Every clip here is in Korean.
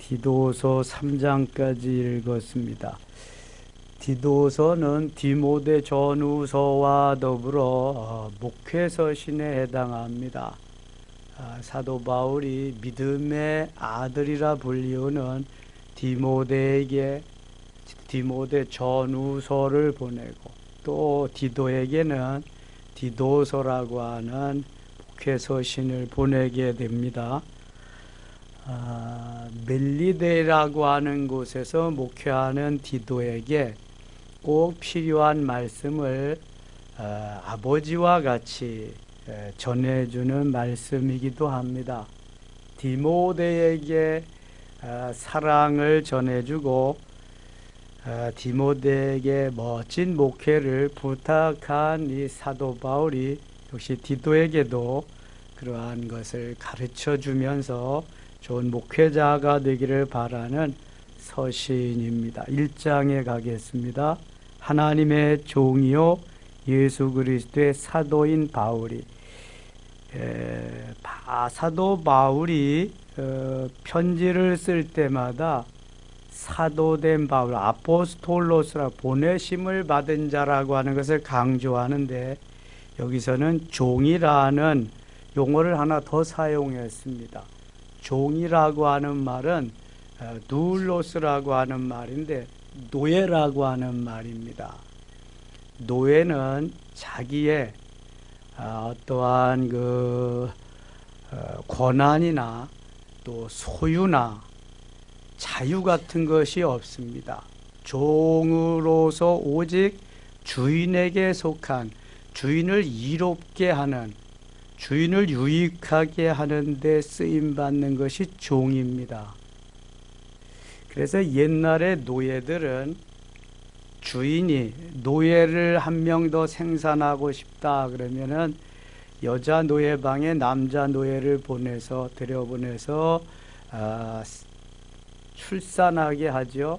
디도서 3장까지 읽었습니다. 디도서는 디모데 전후서와 더불어 목회서신에 해당합니다. 사도 바울이 믿음의 아들이라 불리우는 디모데 전후서를 보내고 또 디도에게는 디도서라고 하는 목회서신을 보내게 됩니다. 멜리데라고 하는 곳에서 목회하는 디도에게 꼭 필요한 말씀을 아버지와 같이 전해주는 말씀이기도 합니다. 디모데에게 사랑을 전해주고 디모데에게 멋진 목회를 부탁한 이 사도 바울이 역시 디도에게도 그러한 것을 가르쳐 주면서 좋은 목회자가 되기를 바라는 서신입니다. 1장에 가겠습니다. 하나님의 종이요 예수 그리스도의 사도인 바울이 사도 바울이 편지를 쓸 때마다 사도된 바울, 아포스톨로스라 보내심을 받은 자라고 하는 것을 강조하는데 여기서는 종이라는 용어를 하나 더 사용했습니다. 종이라고 하는 말은 누울로스라고 하는 말인데 노예라고 하는 말입니다. 노예는 자기의 어떠한 권한이나 또 소유나 자유 같은 것이 없습니다. 종으로서 오직 주인에게 속한, 주인을 이롭게 하는, 주인을 유익하게 하는 데 쓰임받는 것이 종입니다. 그래서 옛날에 노예들은 주인이 노예를 한 명 더 생산하고 싶다 그러면은 여자 노예방에 남자 노예를 들여보내서 출산하게 하죠.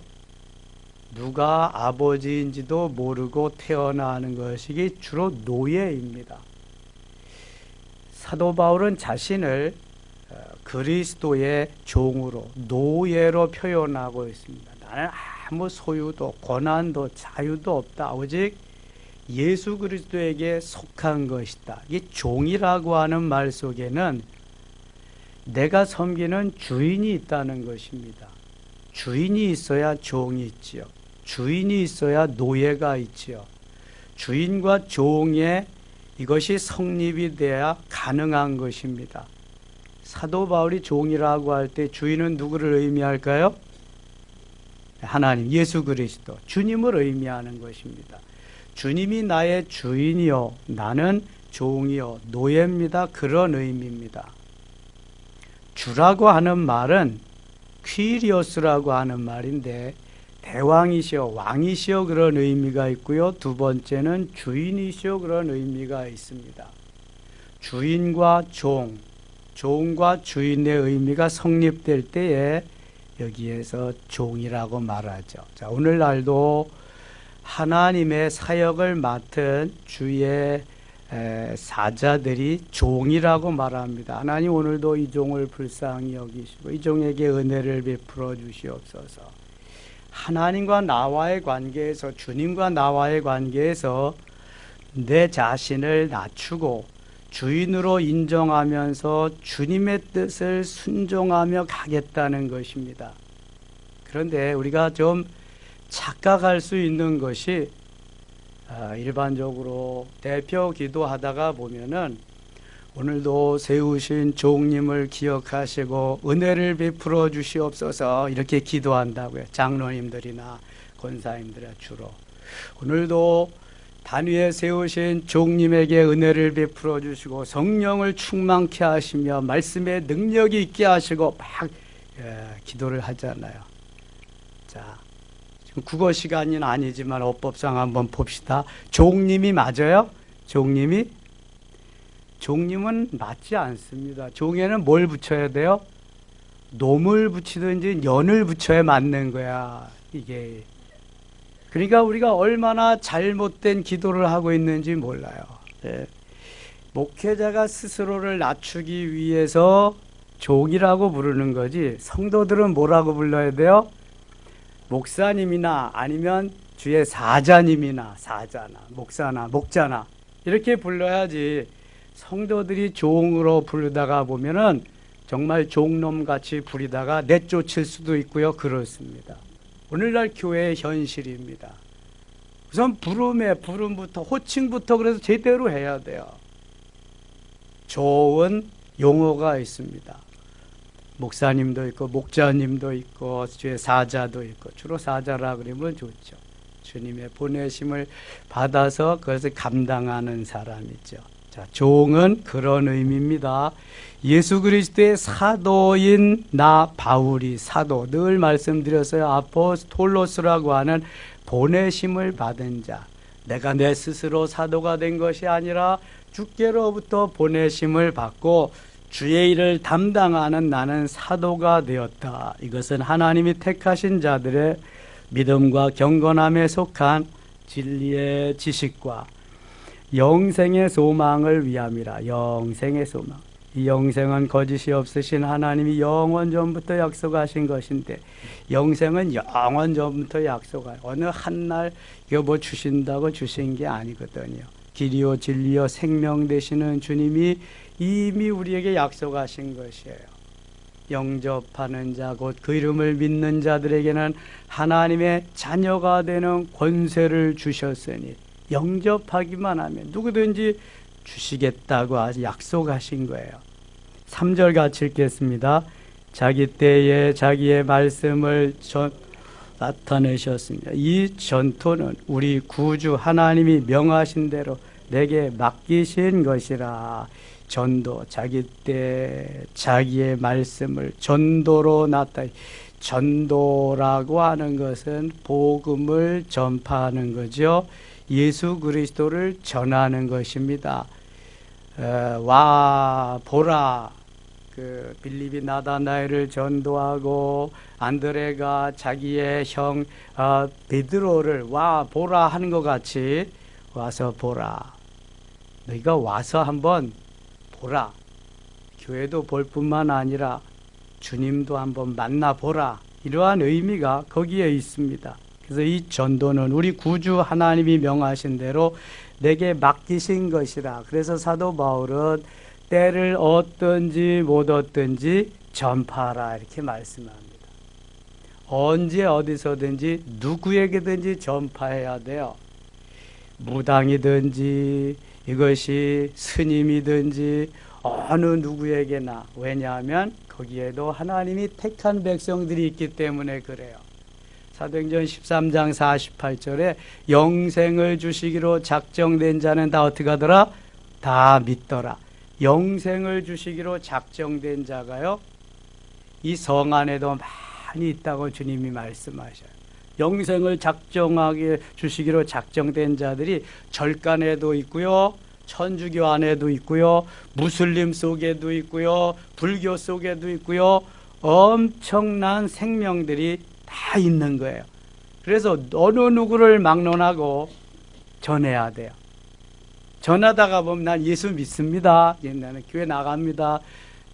누가 아버지인지도 모르고 태어나는 것이 주로 노예입니다. 사도 바울은 자신을 그리스도의 종으로, 노예로 표현하고 있습니다. 나는 아무 소유도 권한도 자유도 없다. 오직 예수 그리스도에게 속한 것이다. 이 종이라고 하는 말 속에는 내가 섬기는 주인이 있다는 것입니다. 주인이 있어야 종이 있지요. 주인이 있어야 노예가 있지요. 주인과 종의 이것이 성립이 돼야 가능한 것입니다. 사도 바울이 종이라고 할 때 주인은 누구를 의미할까요? 하나님, 예수 그리스도, 주님을 의미하는 것입니다. 주님이 나의 주인이요, 나는 종이요, 노예입니다. 그런 의미입니다. 주라고 하는 말은 퀴리오스라고 하는 말인데 대왕이시여, 왕이시여 그런 의미가 있고요. 두 번째는 주인이시여 그런 의미가 있습니다. 주인과 종과 주인의 의미가 성립될 때에 여기에서 종이라고 말하죠. 자, 오늘날도 하나님의 사역을 맡은 주의 사자들이 종이라고 말합니다. 하나님 오늘도 이 종을 불쌍히 여기시고 이 종에게 은혜를 베풀어 주시옵소서. 하나님과 나와의 관계에서, 주님과 나와의 관계에서 내 자신을 낮추고 주인으로 인정하면서 주님의 뜻을 순종하며 가겠다는 것입니다. 그런데 우리가 좀 착각할 수 있는 것이 일반적으로 대표 기도하다가 보면은 오늘도 세우신 종님을 기억하시고 은혜를 베풀어 주시옵소서 이렇게 기도한다고요. 장로님들이나 권사님들이 주로. 오늘도 단위에 세우신 종님에게 은혜를 베풀어 주시고 성령을 충만케 하시며 말씀의 능력이 있게 하시고 막 기도를 하잖아요. 자, 지금 국어 시간은 아니지만 어법상 한번 봅시다. 종님이 맞아요? 종님은 맞지 않습니다. 종에는 뭘 붙여야 돼요? 놈을 붙이든지 년을 붙여야 맞는 거야. 이게. 그러니까 우리가 얼마나 잘못된 기도를 하고 있는지 몰라요. 네. 목회자가 스스로를 낮추기 위해서 종이라고 부르는 거지 성도들은 뭐라고 불러야 돼요? 목사님이나 아니면 주의 사자님이나 사자나 목사나 목자나 이렇게 불러야지 성도들이 종으로 부르다가 보면은 정말 종놈같이 부리다가 내쫓을 수도 있고요. 그렇습니다. 오늘날 교회의 현실입니다. 우선 부름부터 호칭부터 그래서 제대로 해야 돼요. 좋은 용어가 있습니다. 목사님도 있고 목자님도 있고 주의 사자도 있고 주로 사자라 그러면 좋죠. 주님의 보내심을 받아서 그것을 감당하는 사람이죠. 자, 종은 그런 의미입니다. 예수 그리스도의 사도인 나 바울이 사도 늘 말씀드렸어요. 아포스톨로스라고 하는 보내심을 받은 자. 내가 내 스스로 사도가 된 것이 아니라 주께로부터 보내심을 받고 주의 일을 담당하는 나는 사도가 되었다. 이것은 하나님이 택하신 자들의 믿음과 경건함에 속한 진리의 지식과 영생의 소망을 위함이라. 영생의 소망. 이 영생은 거짓이 없으신 하나님이 영원 전부터 약속하신 것인데 영생은 영원 전부터 약속한 어느 한날 이거 뭐 주신다고 주신 게 아니거든요. 길이요 진리요 생명 되시는 주님이 이미 우리에게 약속하신 것이에요. 영접하는 자 곧 그 이름을 믿는 자들에게는 하나님의 자녀가 되는 권세를 주셨으니 영접하기만 하면 누구든지 주시겠다고 약속하신 거예요. 3절 같이 읽겠습니다. 자기 때에 자기의 말씀을 나타내셨습니다. 이 전토는 우리 구주 하나님이 명하신 대로 내게 맡기신 것이라. 전도, 자기 때 자기의 말씀을 전도로 나타내. 전도라고 하는 것은 복음을 전파하는 거죠. 예수 그리스도를 전하는 것입니다. 와 보라, 그 빌립이 나다나엘을 전도하고 안드레가 자기의 형 베드로를 와 보라 하는 것 같이 와서 보라. 너희가 와서 한번 보라. 교회도 볼 뿐만 아니라 주님도 한번 만나보라. 이러한 의미가 거기에 있습니다. 그래서 이 전도는 우리 구주 하나님이 명하신 대로 내게 맡기신 것이라. 그래서 사도 바울은 때를 얻든지 못 얻든지 전파하라 이렇게 말씀합니다. 언제 어디서든지 누구에게든지 전파해야 돼요. 무당이든지 이것이 스님이든지 어느 누구에게나. 왜냐하면 거기에도 하나님이 택한 백성들이 있기 때문에 그래요. 사도행전 13장 48절에 영생을 주시기로 작정된 자는 다 어떻게 하더라? 다 믿더라. 영생을 주시기로 작정된 자가요, 이 성 안에도 많이 있다고 주님이 말씀하셔요. 영생을 작정하게 주시기로 작정된 자들이 절간에도 있고요, 천주교 안에도 있고요, 무슬림 속에도 있고요, 불교 속에도 있고요, 엄청난 생명들이 다 있는 거예요. 그래서 어느 누구를 막론하고 전해야 돼요. 전하다가 보면 난 예수 믿습니다. 옛날에 교회 나갑니다.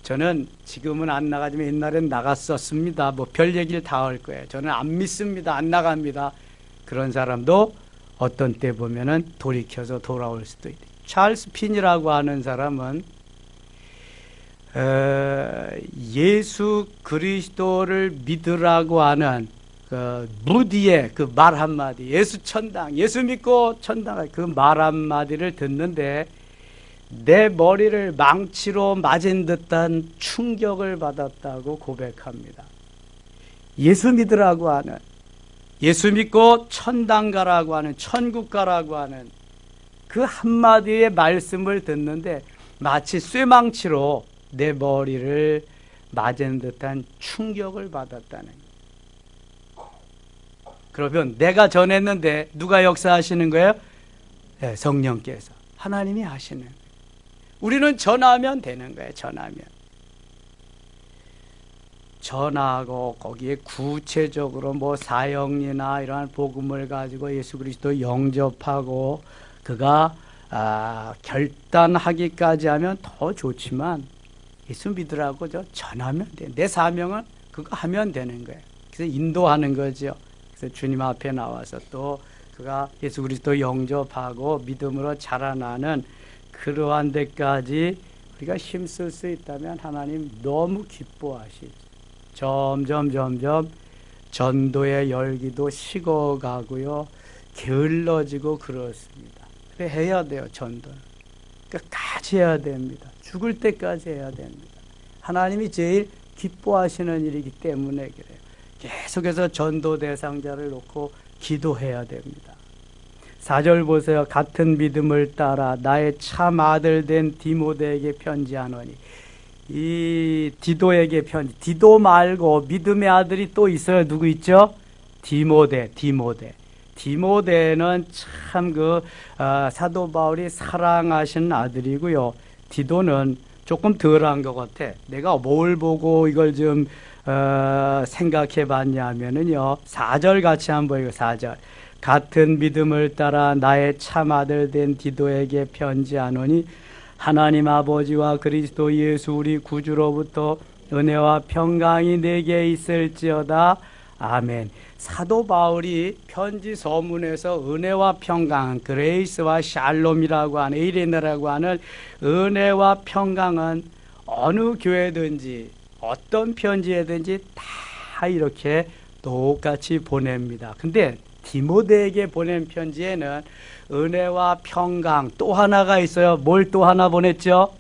저는 지금은 안 나가지만 옛날엔 나갔었습니다. 뭐 별 얘기를 다 할 거예요. 저는 안 믿습니다. 안 나갑니다. 그런 사람도 어떤 때 보면은 돌이켜서 돌아올 수도 있다. 찰스 핀이라고 하는 사람은 예수 그리스도를 믿으라고 하는 그 무디의 그 말 한마디, 예수 천당, 예수 믿고 천당, 그 말 한마디를 듣는데 내 머리를 망치로 맞은 듯한 충격을 받았다고 고백합니다. 예수 믿으라고 하는, 예수 믿고 천당 가라고 하는, 천국 가라고 하는 그 한마디의 말씀을 듣는데 마치 쇠망치로 내 머리를 맞은 듯한 충격을 받았다는 거예요. 그러면 내가 전했는데 누가 역사하시는 거예요? 네, 성령께서. 하나님이 하시는 거예요. 우리는 전하면 되는 거예요. 전하고 거기에 구체적으로 뭐 사형리나 이러한 복음을 가지고 예수 그리스도 영접하고 그가 결단하기까지 하면 더 좋지만 예수 믿으라고 전하면 돼. 내 사명은 그거 하면 되는 거예요. 그래서 인도하는 거죠. 그래서 주님 앞에 나와서 또 그가 예수 그리스도 영접하고 믿음으로 자라나는 그러한 데까지 우리가 힘쓸 수 있다면 하나님 너무 기뻐하시죠. 점점 전도의 열기도 식어가고요. 게을러지고 그렇습니다. 그래 해야 돼요. 전도는. 끝까지 해야 됩니다. 죽을 때까지 해야 됩니다. 하나님이 제일 기뻐하시는 일이기 때문에 그래요. 계속해서 전도 대상자를 놓고 기도해야 됩니다. 4절 보세요. 같은 믿음을 따라 나의 참 아들 된 디모데에게 편지하노니. 이 디도에게 편지. 디도 말고 믿음의 아들이 또 있어요. 누구 있죠? 디모데. 디모데는 참 사도 바울이 사랑하시는 아들이고요. 디도는 조금 덜한 것 같아. 내가 뭘 보고 이걸 좀 생각해 봤냐 하면은요. 4절 같이 한번 읽어요. 4절. 같은 믿음을 따라 나의 참 아들 된 디도에게 편지하노니 하나님 아버지와 그리스도 예수 우리 구주로부터 은혜와 평강이 내게 있을지어다. 아멘. 사도 바울이 편지 서문에서 은혜와 평강, 그레이스와 샬롬이라고 하는 에이레나라고 하는 은혜와 평강은 어느 교회든지 어떤 편지에든지 다 이렇게 똑같이 보냅니다. 근데 디모데에게 보낸 편지에는 은혜와 평강 또 하나가 있어요. 뭘 또 하나 보냈죠?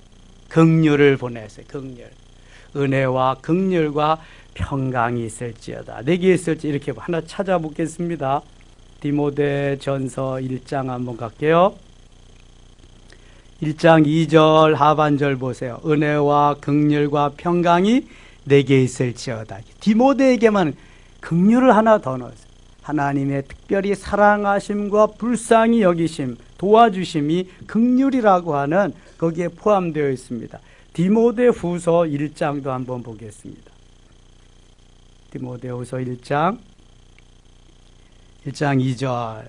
긍휼을 보냈어요. 긍휼. 은혜와 긍휼과 평강이 있을지어다. 내게 있을지 이렇게 하나 찾아보겠습니다. 디모데 전서 1장 한번 갈게요. 1장 2절 하반절 보세요. 은혜와 긍휼과 평강이 내게 있을지어다. 디모데에게만 긍휼을 하나 더 넣었어요. 하나님의 특별히 사랑하심과 불쌍히 여기심, 도와주심이 긍휼이라고 하는 거기에 포함되어 있습니다. 디모데 후서 1장도 한번 보겠습니다. 디모데 후서 1장 2절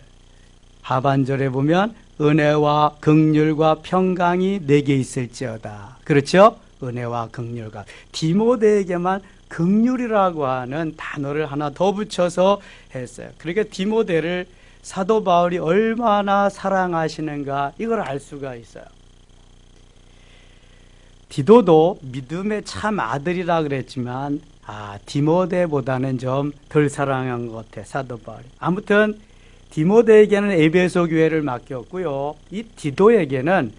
하반절에 보면 은혜와 긍휼과 평강이 내게 있을지어다. 그렇죠? 은혜와 긍휼과 디모데에게만 긍휼이라고 하는 단어를 하나 더 붙여서 했어요. 그러니까 디모데를 사도 바울이 얼마나 사랑하시는가 이걸 알 수가 있어요. 디도도 믿음의 참 아들이라 그랬지만 디모데보다는 좀 덜 사랑한 것 같아 사도 바울이. 아무튼 디모데에게는 에베소 교회를 맡겼고요. 이 디도에게는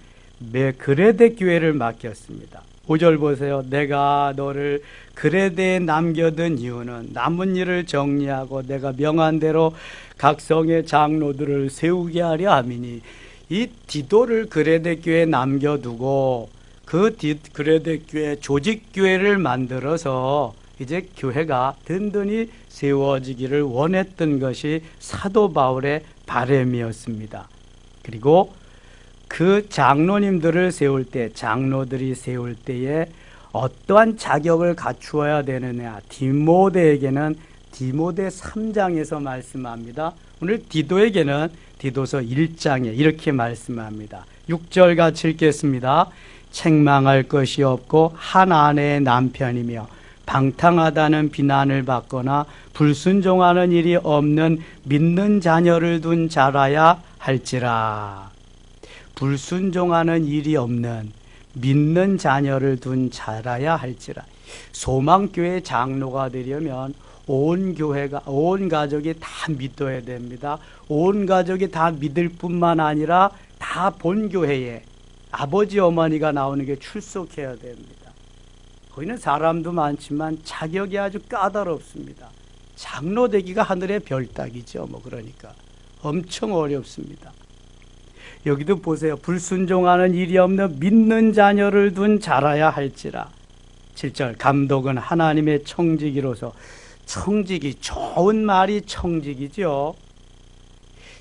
그레데 교회를 맡겼습니다. 5절 보세요. 내가 너를 그레데에 남겨둔 이유는 남은 일을 정리하고 내가 명한 대로 각 성의 장로들을 세우게 하려 함이니. 이 디도를 그레데 교회에 남겨두고 그 그레데 교회 조직교회를 만들어서 이제 교회가 든든히 세워지기를 원했던 것이 사도 바울의 바람이었습니다. 그리고 그 장로님들을 세울 때, 장로들이 세울 때에 어떠한 자격을 갖추어야 되느냐. 디모데에게는 디모데 3장에서 말씀합니다. 오늘 디도에게는 디도서 1장에 이렇게 말씀합니다. 6절 같이 읽겠습니다. 책망할 것이 없고 한 아내의 남편이며 방탕하다는 비난을 받거나 불순종하는 일이 없는 믿는 자녀를 둔 자라야 할지라. 불순종하는 일이 없는 믿는 자녀를 둔 자라야 할지라. 소망교회 장로가 되려면 온 교회가, 온 가족이 다 믿어야 됩니다. 온 가족이 다 믿을 뿐만 아니라 다 본교회에 아버지 어머니가 나오는 게 출석해야 됩니다. 거기는 사람도 많지만 자격이 아주 까다롭습니다. 장로 되기가 하늘의 별따기죠. 그러니까 엄청 어렵습니다. 여기도 보세요. 불순종하는 일이 없는 믿는 자녀를 둔 자라야 할지라. 7절 감독은 하나님의 청지기로서. 청지기, 좋은 말이 청직이죠.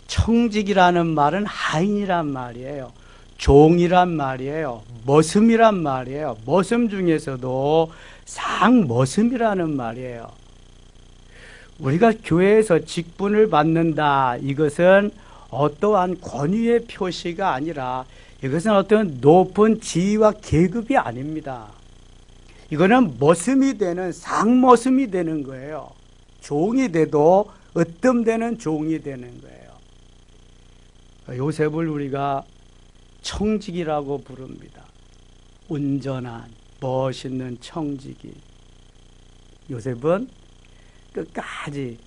청직이라는 말은 하인이란 말이에요. 종이란 말이에요. 머슴이란 말이에요. 머슴 중에서도 상머슴이라는 말이에요. 우리가 교회에서 직분을 받는다. 이것은 어떠한 권위의 표시가 아니라 이것은 어떤 높은 지위와 계급이 아닙니다. 이거는 머슴이 되는 상머슴이 되는 거예요. 종이 돼도 으뜸되는 종이 되는 거예요. 요셉을 우리가 청지기라고 부릅니다. 온전한 멋있는 청지기. 요셉은 끝까지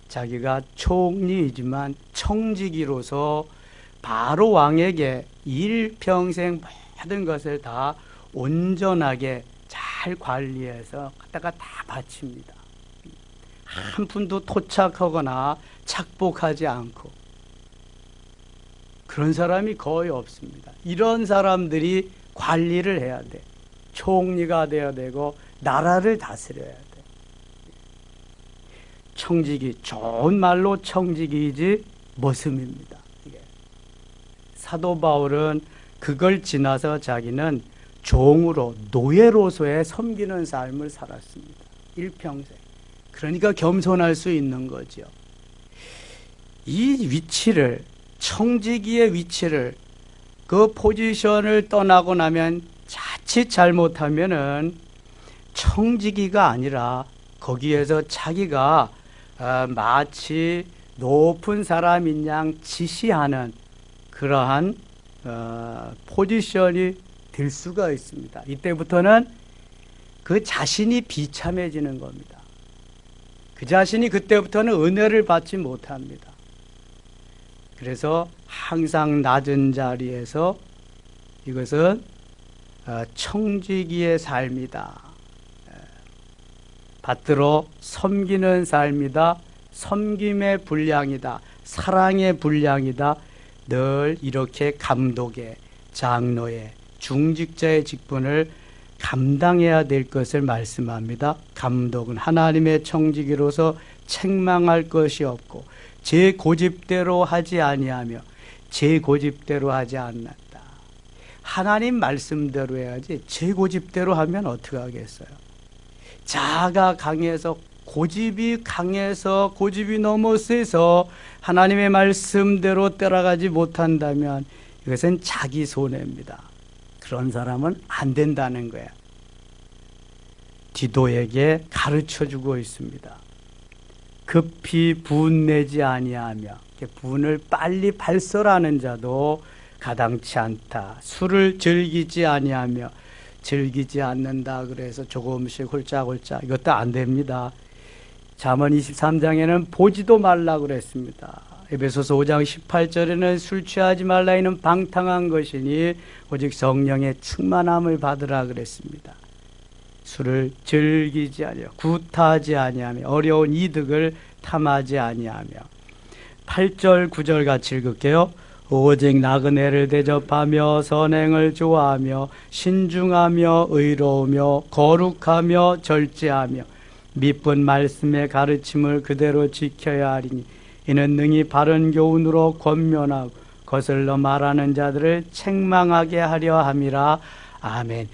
자기가 총리이지만 청지기로서 바로 왕에게 일평생 모든 것을 다 온전하게 잘 관리해서 갖다가 다 바칩니다. 한 푼도 토착하거나 착복하지 않고. 그런 사람이 거의 없습니다. 이런 사람들이 관리를 해야 돼. 총리가 되어야 되고 나라를 다스려야 돼. 청지기, 좋은 말로 청지기이지 머슴입니다. 사도 바울은 그걸 지나서 자기는 종으로 노예로서의 섬기는 삶을 살았습니다. 일평생. 그러니까 겸손할 수 있는 거죠. 이 위치를, 청지기의 위치를, 그 포지션을 떠나고 나면 자칫 잘못하면은 청지기가 아니라 거기에서 자기가 마치 높은 사람인 양 지시하는 그러한 포지션이 될 수가 있습니다. 이때부터는 그 자신이 비참해지는 겁니다. 그 자신이 그때부터는 은혜를 받지 못합니다. 그래서 항상 낮은 자리에서 이것은 청지기의 삶이다. 받들어 섬기는 삶이다. 섬김의 분량이다. 사랑의 분량이다. 늘 이렇게 감독의, 장로의, 중직자의 직분을 감당해야 될 것을 말씀합니다. 감독은 하나님의 청지기로서 책망할 것이 없고 제 고집대로 하지 아니하며 제 고집대로 하지 않는다. 하나님 말씀대로 해야지 제 고집대로 하면 어떻게 하겠어요? 자아가 강해서 고집이 강해서 고집이 너무 세서 하나님의 말씀대로 따라가지 못한다면 이것은 자기 손해입니다. 그런 사람은 안 된다는 거야. 디도에게 가르쳐주고 있습니다. 급히 분내지 아니하며 분을 빨리 발설하는 자도 가당치 않다. 술을 즐기지 아니하며 즐기지 않는다. 그래서 조금씩 홀짝홀짝 이것도 안 됩니다. 잠언 23장에는 보지도 말라 그랬습니다. 에베소서 5장 18절에는 술 취하지 말라 이는 방탕한 것이니 오직 성령의 충만함을 받으라 그랬습니다. 술을 즐기지 아니하며 구타하지 아니하며 어려운 이득을 탐하지 아니하며 8절 9절 같이 읽을게요. 오직 나그네를 대접하며 선행을 좋아하며 신중하며 의로우며 거룩하며 절제하며 미쁜 말씀의 가르침을 그대로 지켜야 하리니 이는 능히 바른 교훈으로 권면하고 거슬러 말하는 자들을 책망하게 하려 함이라. 아멘.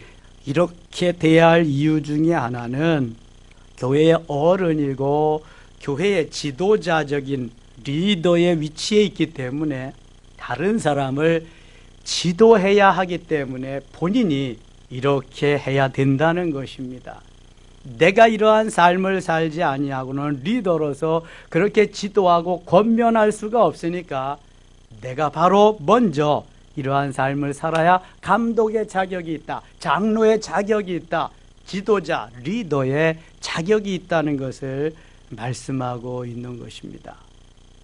이렇게 돼야 할 이유 중에 하나는 교회의 어른이고 교회의 지도자적인 리더의 위치에 있기 때문에 다른 사람을 지도해야 하기 때문에 본인이 이렇게 해야 된다는 것입니다. 내가 이러한 삶을 살지 아니하고는 리더로서 그렇게 지도하고 권면할 수가 없으니까 내가 바로 먼저 이러한 삶을 살아야 감독의 자격이 있다. 장로의 자격이 있다. 지도자, 리더의 자격이 있다는 것을 말씀하고 있는 것입니다.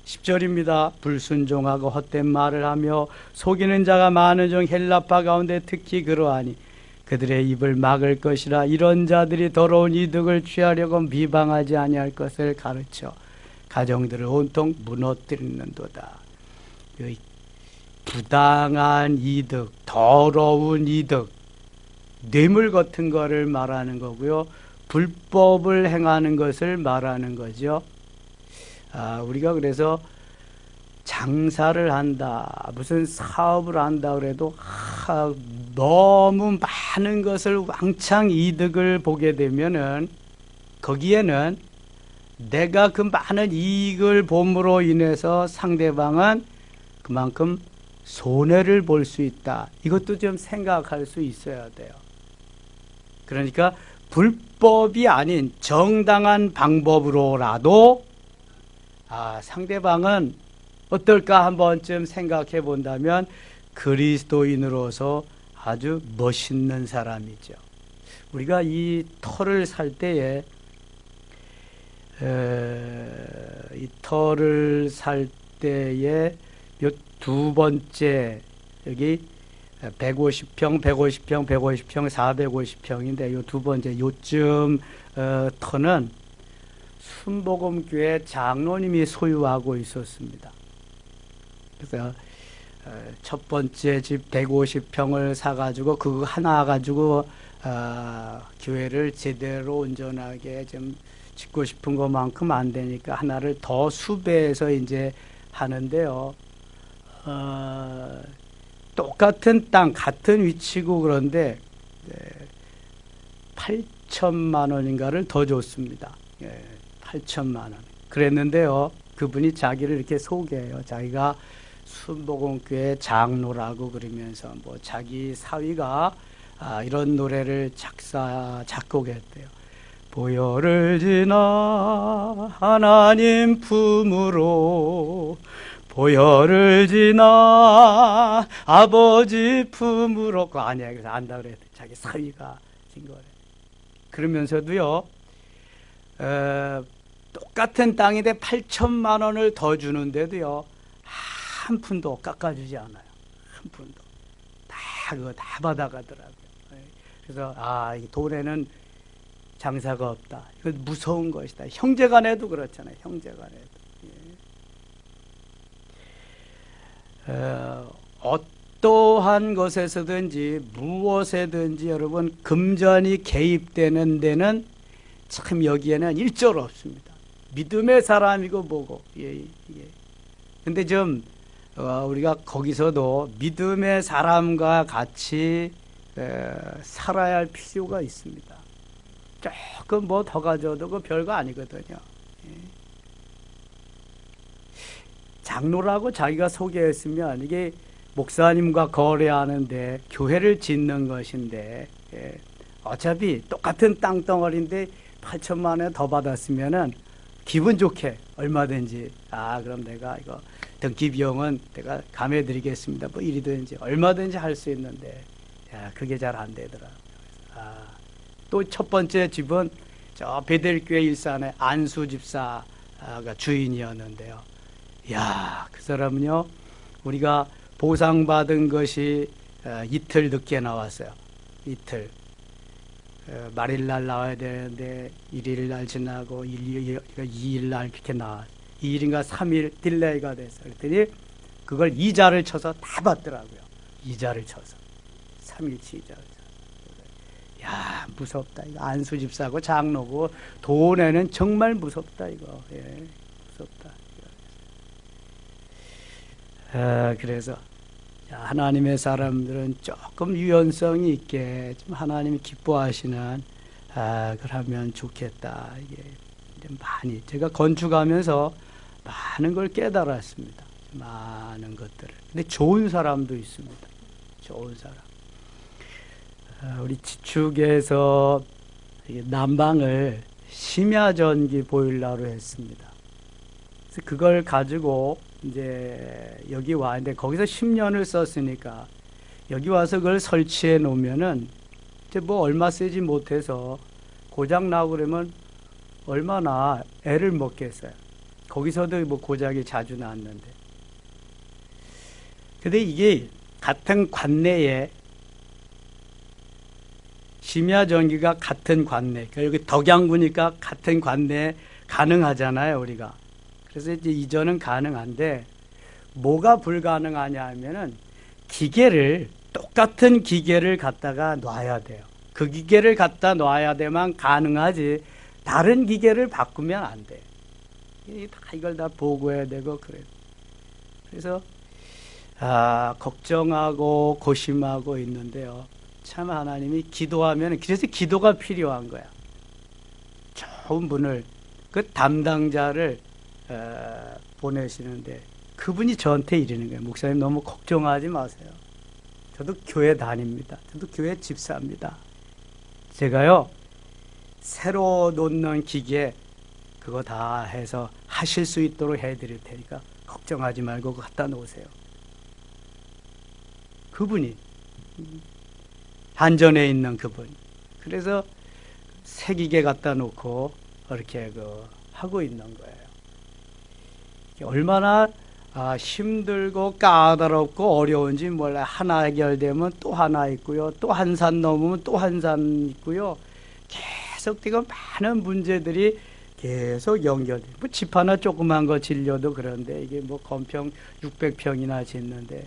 10절입니다. 불순종하고 헛된 말을 하며 속이는 자가 많은 중 헬라파 가운데 특히 그러하니 그들의 입을 막을 것이라. 이런 자들이 더러운 이득을 취하려고 비방하지 아니할 것을 가르쳐 가정들을 온통 무너뜨리는도다. 부당한 이득, 더러운 이득, 뇌물 같은 거를 말하는 거고요. 불법을 행하는 것을 말하는 거죠. 우리가 그래서 장사를 한다, 무슨 사업을 한다 그래도 너무 많은 것을 왕창 이득을 보게 되면은 거기에는 내가 그 많은 이익을 봄으로 인해서 상대방은 그만큼 손해를 볼 수 있다. 이것도 좀 생각할 수 있어야 돼요. 그러니까 불법이 아닌 정당한 방법으로라도 상대방은 어떨까 한 번쯤 생각해 본다면 그리스도인으로서 아주 멋있는 사람이죠. 우리가 이 터를 살 때에 두 번째 여기 150평, 150평, 150평, 450평인데 요 두 번째 요쯤 터는 순복음교회 장로님이 소유하고 있었습니다. 그래서 첫 번째 집 150평을 사가지고 그거 하나 가지고 교회를 제대로 온전하게 좀 짓고 싶은 것만큼 안 되니까 하나를 더 수배해서 이제 하는데요. 똑같은 땅, 같은 위치고 그런데 8천만 원인가를 더 줬습니다. 8천만 원. 그랬는데요. 그분이 자기를 이렇게 소개해요. 자기가 순복음교회 장로라고 그러면서 뭐 자기 사위가 이런 노래를 작곡했대요. 보혈을 지나 하나님 품으로 보혈을 지나 아버지 품으로 그거 아니야. 그래서 안다 그랬대. 자기 사위가 진 거래. 그러면서도요. 똑같은 땅인데 8천만 원을 더 주는데도요. 한 푼도 깎아주지 않아요. 한 푼도. 그거 다 받아가더라고요. 그래서 이 돈에는 장사가 없다. 이거 무서운 것이다. 형제간에도 그렇잖아요. 형제간에도. 어떠한 것에서든지 무엇에든지 여러분 금전이 개입되는 데는 참 여기에는 일절 없습니다. 믿음의 사람이고 뭐고. 근데 좀 우리가 거기서도 믿음의 사람과 같이 살아야 할 필요가 있습니다. 조금 뭐 더 가져도 그 별거 아니거든요. 장로라고 자기가 소개했으면 이게 목사님과 거래하는데 교회를 짓는 것인데 어차피 똑같은 땅덩어리인데 8천만 원 더 받았으면은 기분 좋게 얼마든지 그럼 내가 이거 등기 비용은 내가 감해드리겠습니다. 뭐 이리든지 얼마든지 할 수 있는데 그게 잘 안 되더라고요. 또 첫 번째 집은 저 베델교회 일산의 안수 집사가 주인이었는데요. 그 사람은요, 우리가 보상받은 것이 이틀 늦게 나왔어요. 이틀. 말일날 나와야 되는데 1일날 지나고 2일날 이렇게 나와. 2일인가 3일 딜레이가 됐어요. 그랬더니 그걸 이자를 쳐서 다 받더라고요. 이자를 쳐서. 3일치 이자를 쳐서. 무섭다. 이거 안수 집사고 장로고 돈에는 정말 무섭다. 이거. 무섭다. 그래서 하나님의 사람들은 조금 유연성이 있게 좀 하나님이 기뻐하시는 그러면 좋겠다. 이게 많이 제가 건축하면서 많은 걸 깨달았습니다. 많은 것들을. 근데 좋은 사람도 있습니다. 좋은 사람. 우리 지축에서 난방을 심야전기 보일러로 했습니다. 그래서 그걸 가지고 이제 여기 왔는데 거기서 10년을 썼으니까 여기 와서 그걸 설치해 놓으면은 이제 뭐 얼마 쓰지 못해서 고장 나고 그러면 얼마나 애를 먹겠어요. 거기서도 뭐 고장이 자주 났는데. 근데 이게 같은 관내에 심야 전기가 같은 관내, 그러니까 여기 덕양구니까 같은 관내에 가능하잖아요, 우리가. 그래서 이제 이전은 가능한데 뭐가 불가능하냐 하면은 똑같은 기계를 갖다가 놔야 돼요. 그 기계를 갖다 놔야 돼만 가능하지 다른 기계를 바꾸면 안 돼. 이걸 다 보고해야 되고 그래요. 그래서 걱정하고 고심하고 있는데요. 참 하나님이 기도하면 그래서 기도가 필요한 거야. 좋은 분을 그 담당자를 보내시는데 그분이 저한테 이러는 거예요. 목사님 너무 걱정하지 마세요. 저도 교회 다닙니다. 저도 교회 집사입니다. 제가요 새로 놓는 기계 그거 다 해서 하실 수 있도록 해드릴 테니까 걱정하지 말고 갖다 놓으세요. 그분이 한전에 있는 그분. 그래서 새 기계 갖다 놓고 이렇게 하고 있는 거예요. 얼마나 힘들고 까다롭고 어려운지 몰라요. 하나 해결되면 또 하나 있고요. 또 한 산 넘으면 또 한 산 있고요. 계속되고 많은 문제들이 계속 연결돼. 뭐 집 하나 조그만 거 질려도 그런데 이게 뭐 건평 600평이나 짓는데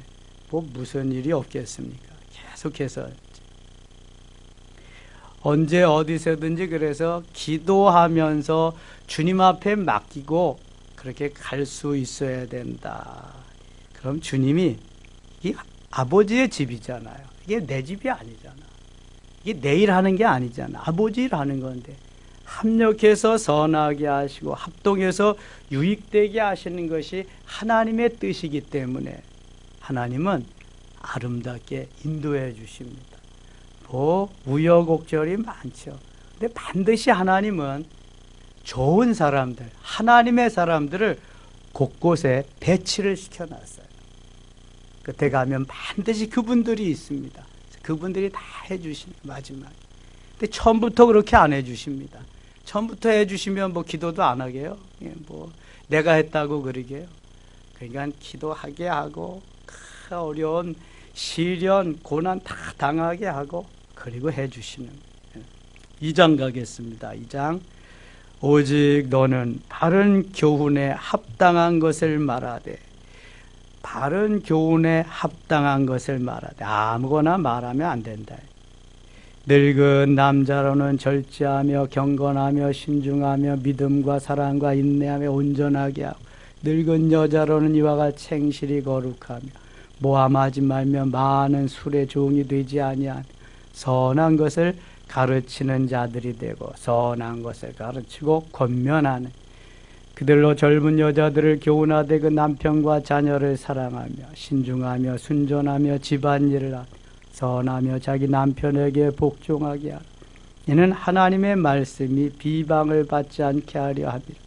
뭐 무슨 일이 없겠습니까? 계속해서 언제 어디서든지 그래서 기도하면서 주님 앞에 맡기고 그렇게 갈 수 있어야 된다. 그럼 주님이 이게 아버지의 집이잖아요. 이게 내 집이 아니잖아. 이게 내일 하는 게 아니잖아. 아버지 일 하는 건데 합력해서 선하게 하시고 합동해서 유익되게 하시는 것이 하나님의 뜻이기 때문에 하나님은 아름답게 인도해 주십니다. 뭐 우여곡절이 많죠. 근데 반드시 하나님은 좋은 사람들, 하나님의 사람들을 곳곳에 배치를 시켜놨어요. 그때 가면 반드시 그분들이 있습니다. 그분들이 다 해주십니다. 마지막에. 근데 처음부터 그렇게 안 해주십니다. 처음부터 해주시면 뭐 기도도 안 하게요. 뭐 내가 했다고 그러게요. 그러니까 기도하게 하고 어려운 시련, 고난 다 당하게 하고 그리고 해주시는 거예요. 2장 가겠습니다. 2장. 오직 너는 바른 교훈에 합당한 것을 말하되 바른 교훈에 합당한 것을 말하되 아무거나 말하면 안 된다. 늙은 남자로는 절제하며 경건하며 신중하며 믿음과 사랑과 인내하며 온전하게 하고 늙은 여자로는 이와 같이 행실이 거룩하며 모함하지 말며 많은 술의 종이 되지 아니하며 선한 것을 가르치는 자들이 되고 선한 것을 가르치고 권면하는 그들로 젊은 여자들을 교훈하되 그 남편과 자녀를 사랑하며 신중하며 순전하며 집안일을 하며 선하며 자기 남편에게 복종하게 하라. 이는 하나님의 말씀이 비방을 받지 않게 하려 함이라.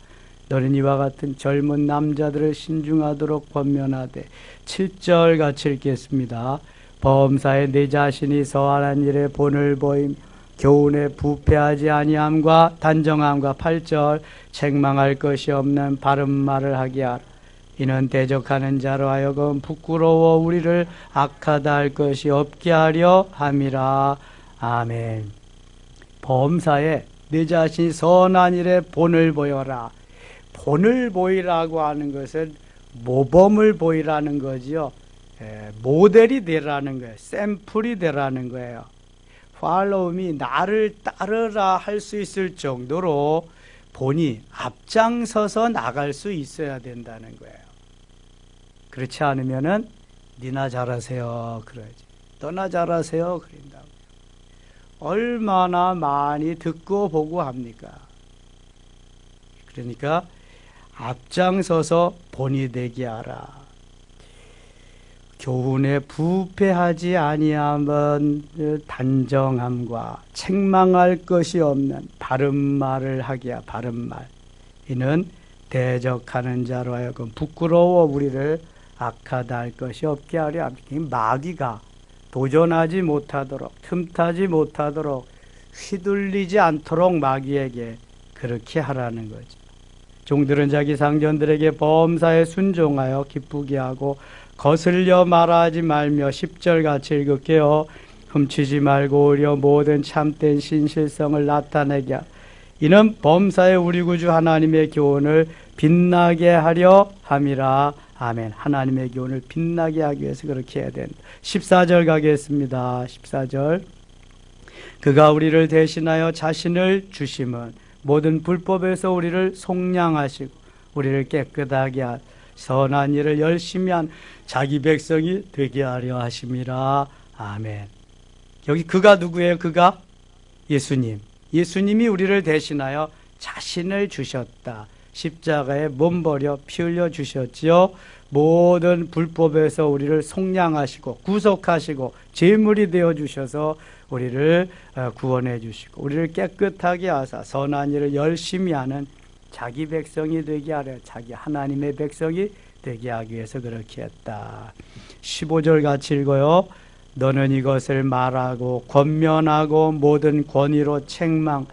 너는 이와 같은 젊은 남자들을 신중하도록 권면하되 7절 같이 읽겠습니다. 범사에 내 자신이 서한한 일에 본을 보이며 교훈에 부패하지 아니함과 단정함과 8절 책망할 것이 없는 바른 말을 하게 하라. 이는 대적하는 자로 하여금 부끄러워 우리를 악하다 할 것이 없게 하려 함이라. 아멘. 범사에 내 자신이 선한 일에 본을 보여라. 본을 보이라고 하는 것은 모범을 보이라는 거지요. 모델이 되라는 거예요. 샘플이 되라는 거예요. 팔로우미 나를 따르라 할 수 있을 정도로 본이 앞장서서 나갈 수 있어야 된다는 거예요. 그렇지 않으면은 니나 잘하세요 그러지. 너나 잘하세요 그런다고. 얼마나 많이 듣고 보고 합니까? 그러니까 앞장서서 본이 되게 하라. 교훈에 부패하지 아니하면 단정함과 책망할 것이 없는 바른 말을 하게 하라. 바른 말. 이는 대적하는 자로 하여금 부끄러워 우리를 악하다 할 것이 없게 하려 합니다. 마귀가 도전하지 못하도록 틈타지 못하도록 휘둘리지 않도록 마귀에게 그렇게 하라는 거죠. 종들은 자기 상전들에게 범사에 순종하여 기쁘게 하고 거슬려 말하지 말며 10절 같이 읽을게요. 훔치지 말고 오히려 모든 참된 신실성을 나타내게 하라. 이는 범사에 우리 구주 하나님의 교훈을 빛나게 하려 함이라. 아멘. 하나님의 교훈을 빛나게 하기 위해서 그렇게 해야 된다. 14절 가겠습니다. 14절. 그가 우리를 대신하여 자신을 주심은 모든 불법에서 우리를 속량하시고 우리를 깨끗하게 하시고 선한 일을 열심히 한 자기 백성이 되게 하려 하심이라. 아멘. 여기 그가 누구예요? 그가 예수님. 예수님이 우리를 대신하여 자신을 주셨다. 십자가에 몸버려 피 흘려 주셨지요. 모든 불법에서 우리를 속량하시고 구속하시고 제물이 되어 주셔서 우리를 구원해 주시고 우리를 깨끗하게 하사 선한 일을 열심히 하는 자기 백성이 되게 하려 자기 하나님의 백성이 되게 하기 위해서 그렇게 했다. 15절 같이 읽어요. 너는 이것을 말하고 권면하고 모든 권위로 책망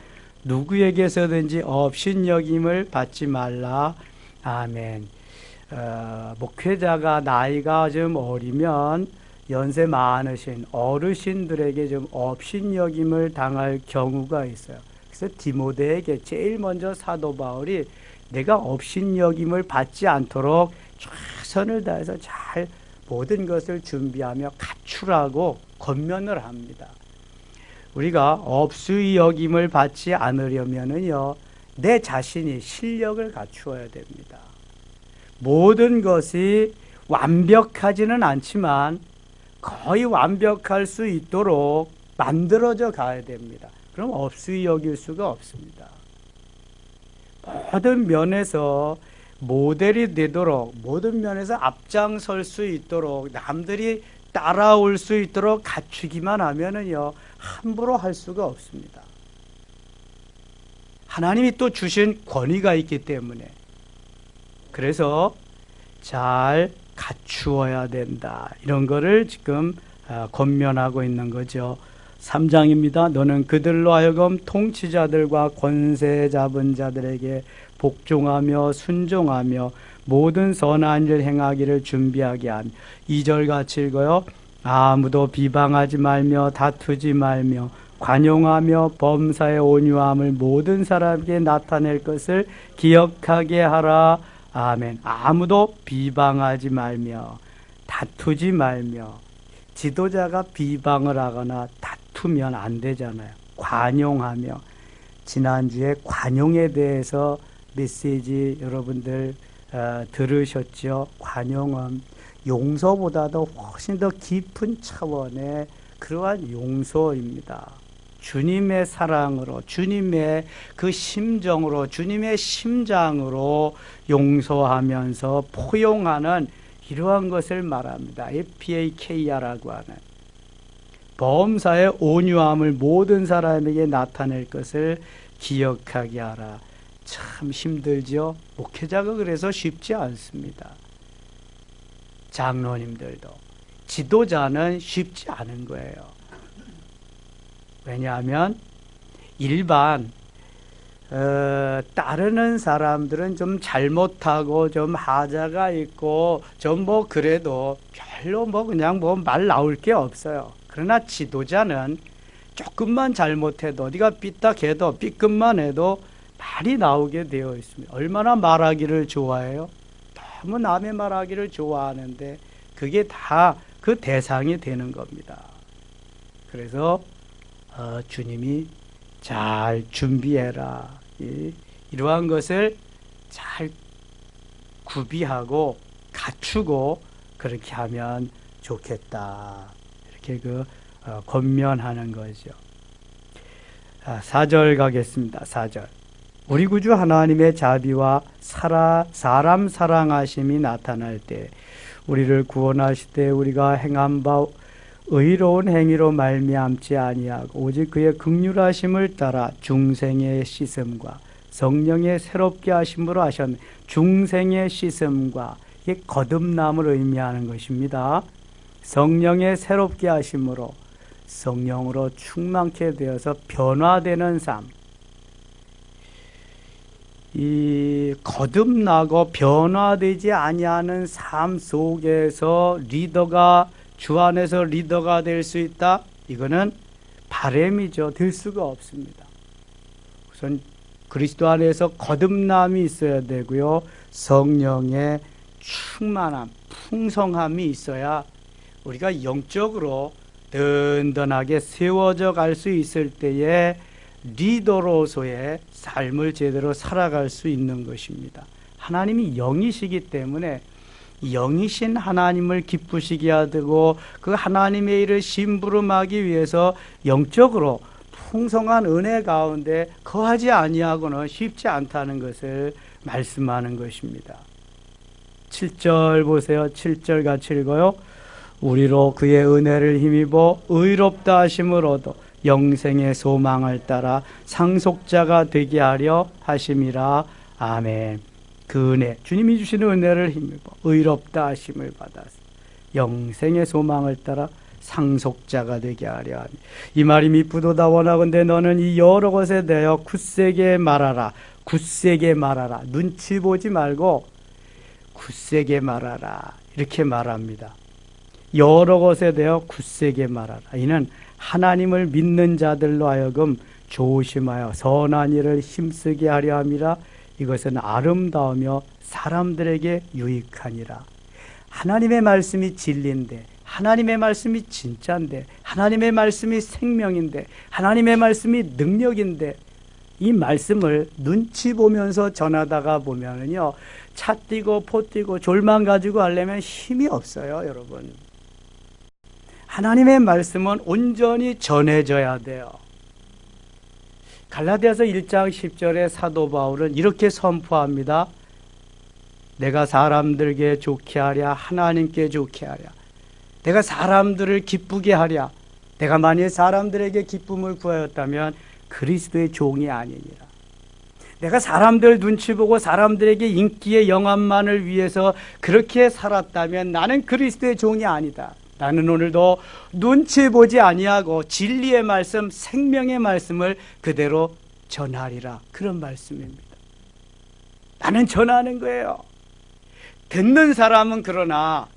누구에게서든지 업신여김을 받지 말라. 아멘. 목회자가 나이가 좀 어리면 연세 많으신 어르신들에게 좀 업신여김을 당할 경우가 있어요. 그래서 디모데에게 제일 먼저 사도 바울이 내가 업신여김을 받지 않도록 최선을 다해서 잘 모든 것을 준비하며 갖추라고 권면을 합니다. 우리가 업수의 여김을 받지 않으려면은요, 내 자신이 실력을 갖추어야 됩니다. 모든 것이 완벽하지는 않지만 거의 완벽할 수 있도록 만들어져 가야 됩니다. 그럼 업수의 여길 수가 없습니다. 모든 면에서 모델이 되도록, 모든 면에서 앞장설 수 있도록, 남들이 따라올 수 있도록 갖추기만 하면은요, 함부로 할 수가 없습니다. 하나님이 또 주신 권위가 있기 때문에. 그래서 잘 갖추어야 된다. 이런 거를 지금 권면하고 있는 거죠. 3장입니다. 너는 그들로 하여금 통치자들과 권세 잡은 자들에게 복종하며 순종하며 모든 선한 일 행하기를 준비하게 한 2절 같이 읽어요. 아무도 비방하지 말며 다투지 말며 관용하며 범사의 온유함을 모든 사람에게 나타낼 것을 기억하게 하라. 아멘. 아무도 비방하지 말며 다투지 말며 지도자가 비방을 하거나 다투면 안 되잖아요. 관용하며 지난주에 관용에 대해서 메시지 여러분들 들으셨죠? 관용은 용서보다도 훨씬 더 깊은 차원의 그러한 용서입니다. 주님의 사랑으로, 주님의 그 심정으로, 주님의 심장으로 용서하면서 포용하는 이러한 것을 말합니다. FAKR라고 하는 범사의 온유함을 모든 사람에게 나타낼 것을 기억하게 하라. 참 힘들죠. 목회자가 그래서 쉽지 않습니다. 장로님들도 지도자는 쉽지 않은 거예요. 왜냐하면 일반 따르는 사람들은 좀 잘못하고 좀 하자가 있고 좀 뭐 그래도 별로 뭐 그냥 뭐 말 나올 게 없어요. 그러나 지도자는 조금만 잘못해도 어디가 삐딱해도 삐끗만 해도 말이 나오게 되어 있습니다. 얼마나 말하기를 좋아해요? 너무 남의 말하기를 좋아하는데 그게 다 그 대상이 되는 겁니다. 그래서 주님이 잘 준비해라. 이러한 것을 잘 구비하고 갖추고 그렇게 하면 좋겠다. 이렇게 권면하는 거죠. 4절 가겠습니다. 4절. 우리 구주 하나님의 자비와 사람 사랑하심이 나타날 때 우리를 구원하실 때 우리가 행한 바 의로운 행위로 말미암지 아니하고 오직 그의 긍휼하심을 따라 중생의 씻음과 성령의 새롭게 하심으로 하셨네. 중생의 씻음과 이게 거듭남을 의미하는 것입니다. 성령의 새롭게 하심으로 성령으로 충만케 되어서 변화되는 삶. 이 거듭나고 변화되지 아니하는 삶 속에서 리더가 주 안에서 리더가 될 수 있다. 이거는 바람이죠. 될 수가 없습니다. 우선 그리스도 안에서 거듭남이 있어야 되고요. 성령의 충만함, 풍성함이 있어야 우리가 영적으로 든든하게 세워져 갈 수 있을 때에 리더로서의 삶을 제대로 살아갈 수 있는 것입니다. 하나님이 영이시기 때문에 영이신 하나님을 기쁘시게 하고 그 하나님의 일을 심부름하기 위해서 영적으로 풍성한 은혜 가운데 거하지 아니하고는 쉽지 않다는 것을 말씀하는 것입니다. 7절 보세요. 7절 같이 읽어요. 우리로 그의 은혜를 힘입어 의롭다 하심을 얻어 영생의 소망을 따라 상속자가 되게 하려 하심이라. 아멘. 그 은혜, 주님이 주시는 은혜를 힘입어 의롭다 하심을 받아서 영생의 소망을 따라 상속자가 되게 하려 하니. 이 말이 미쁘도다. 원하건대 너는 이 여러 것에 대하여 굳세게 말하라. 굳세게 말하라. 눈치 보지 말고 굳세게 말하라. 이렇게 말합니다. 여러 것에 대하여 굳세게 말하라. 이는 하나님을 믿는 자들로 하여금 조심하여 선한 일을 힘쓰게 하려 함이라. 이것은 아름다우며 사람들에게 유익하니라. 하나님의 말씀이 진리인데, 하나님의 말씀이 진짜인데, 하나님의 말씀이 생명인데, 하나님의 말씀이 능력인데, 이 말씀을 눈치 보면서 전하다가 보면은요, 차 띄고 포 띄고 졸만 가지고 하려면 힘이 없어요, 여러분. 하나님의 말씀은 온전히 전해져야 돼요. 갈라디아서 1장 10절에 사도 바울은 이렇게 선포합니다. 내가 사람들에게 좋게 하랴, 하나님께 좋게 하랴. 내가 사람들을 기쁘게 하랴. 내가 만일 사람들에게 기쁨을 구하였다면 그리스도의 종이 아니니라. 내가 사람들 눈치 보고 사람들에게 인기의 영함만을 위해서 그렇게 살았다면 나는 그리스도의 종이 아니다. 나는 오늘도 눈치 보지 아니하고 진리의 말씀, 생명의 말씀을 그대로 전하리라. 그런 말씀입니다. 나는 전하는 거예요. 듣는 사람은 그러나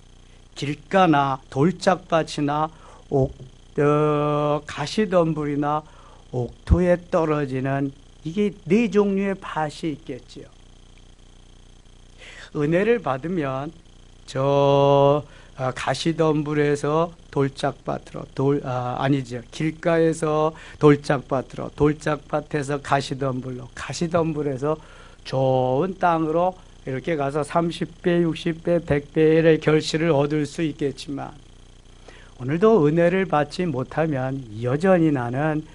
길가나 돌짝밭이나 가시덤불이나 옥토에 떨어지는 이게 네 종류의 밭이 있겠지요. 은혜를 받으면 가시덤불에서 돌짝밭으로, 길가에서 돌짝밭으로, 돌짝밭에서 가시덤불로, 가시덤불에서 좋은 땅으로 이렇게 가서 30배, 60배, 100배의 결실을 얻을 수 있겠지만, 오늘도 은혜를 받지 못하면 여전히 나는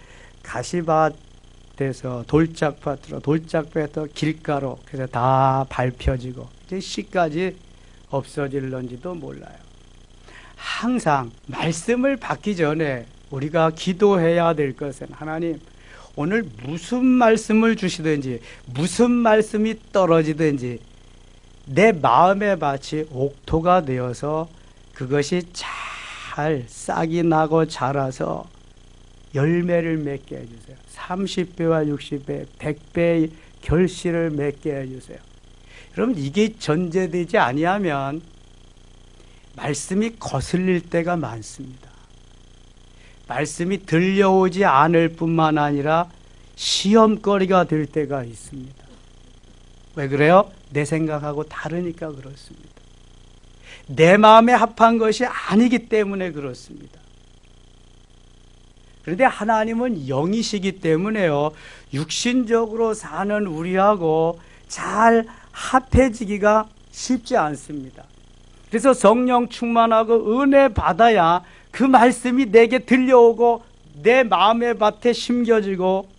가시밭에서 돌짝밭으로, 돌짝밭에서 길가로, 그래서 다 밟혀지고 이제 씨까지 없어질런지도 몰라요. 항상 말씀을 받기 전에 우리가 기도해야 될 것은, 하나님, 오늘 무슨 말씀을 주시든지 무슨 말씀이 떨어지든지 내 마음의 밭이 옥토가 되어서 그것이 잘 싹이 나고 자라서 열매를 맺게 해주세요. 30배와 60배, 100배의 결실을 맺게 해주세요. 여러분, 이게 전제되지 아니하면 말씀이 거슬릴 때가 많습니다. 말씀이 들려오지 않을 뿐만 아니라 시험거리가 될 때가 있습니다. 왜 그래요? 내 생각하고 다르니까 그렇습니다. 내 마음에 합한 것이 아니기 때문에 그렇습니다. 그런데 하나님은 영이시기 때문에요, 육신적으로 사는 우리하고 잘 합해지기가 쉽지 않습니다. 그래서 성령 충만하고 은혜 받아야 그 말씀이 내게 들려오고 내 마음의 밭에 심겨지고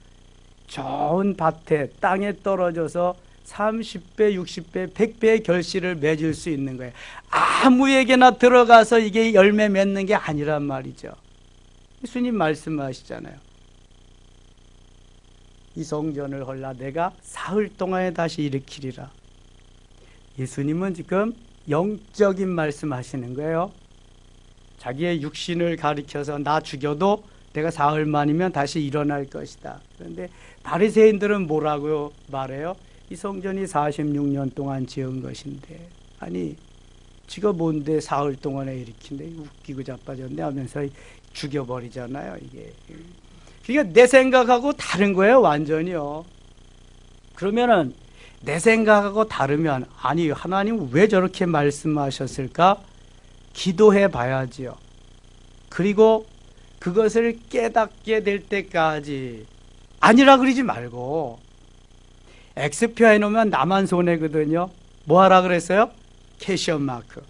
좋은 밭에, 땅에 떨어져서 30배, 60배, 100배의 결실을 맺을 수 있는 거예요. 아무에게나 들어가서 이게 열매 맺는 게 아니란 말이죠. 예수님 말씀하시잖아요. 이 성전을 헐라 내가 사흘 동안에 다시 일으키리라. 예수님은 지금 영적인 말씀하시는 거예요. 자기의 육신을 가리켜서 나 죽여도 내가 사흘 만이면 다시 일어날 것이다. 그런데 바리새인들은 뭐라고 말해요? 이 성전이 46년 동안 지은 것인데, 아니 지가 뭔데 사흘 동안에 일으킨데, 웃기고 자빠졌네 하면서 죽여버리잖아요. 이게 그러니까 내 생각하고 다른 거예요, 완전히요. 그러면은 내 생각하고 다르면, 아니 하나님 왜 저렇게 말씀하셨을까? 기도해 봐야지요. 그리고 그것을 깨닫게 될 때까지 아니라 그러지 말고, X표 해놓으면 나만 손해거든요. 뭐 하라 그랬어요? 캐시엄 마크.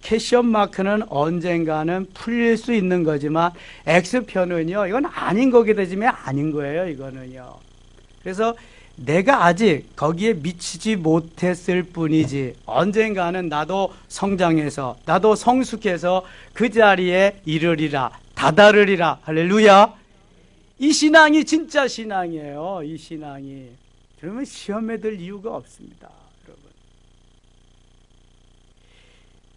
캐시엄 마크는 언젠가는 풀릴 수 있는 거지만 X표는요, 이건 아닌 거게 되지면 아닌 거예요, 이거는요. 그래서 내가 아직 거기에 미치지 못했을 뿐이지 언젠가는 나도 성장해서 나도 성숙해서 그 자리에 이르리라, 다다르리라. 할렐루야. 이 신앙이 진짜 신앙이에요. 이 신앙이. 그러면 시험에 들 이유가 없습니다, 여러분.